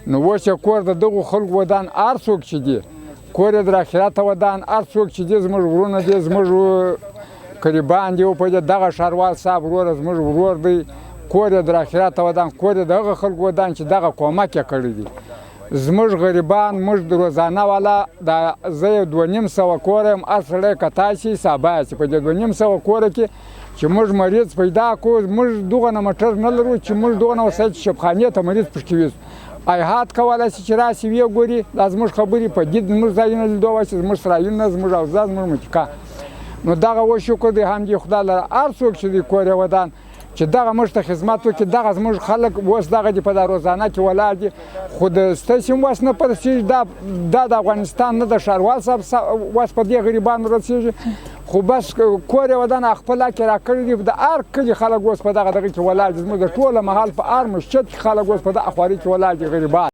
نو اوس یې کور د دغو خلکو ودان هر څوک چې دي کور یې د آخرته ودان هر څوک چې دي زموږ ورونه دي زموږ قریبان دي په دغه ښاروال صاحب وروره زموږ ورور دی کور یې د آخرته ودان کور یې د هغه خلکو ودان چې دغه کومک یې کړی دی زموږ غریبان موږ د روزانه والا زه یې 2500 کور یم هر سړی که تاسې حسابه یاستې په دې 2500 کوره کې چې موږ مریض پیدا کړو موږ دغه نه موټر نه لرو چې موږ دغه نه وسایل چې شبخانې ته مریض پکې ویځو ایحات کولی شي چې راسي ویې ګوري دا زموږ خبرې په دې زموږ ځایونه لیدو وایي چې زموږ سرایونه زموږ اوضاع زموږ متکا نو دغه وشکر دی همدې خدای لره هر څوک چې دی کور یې ودان چې دغه موږ ته خدمت وکړي دغه زموږ خلک اوس دغه دي په دا روزانه کې ولاړ دي خو د ستاسې هم وس نه پرسېږي دا د افغانستان نه د ښاروال صاحب وس په دې غریبانو رسېږي خو بس کور یې ودان خپل حق یې راکړی دي د هر کلي خلک اوس په دغه کې ولاړ دي زموږ د ټوله محل په هر مسجد کې خلک اوس په دغه خواري کې ولاړ دي غریبان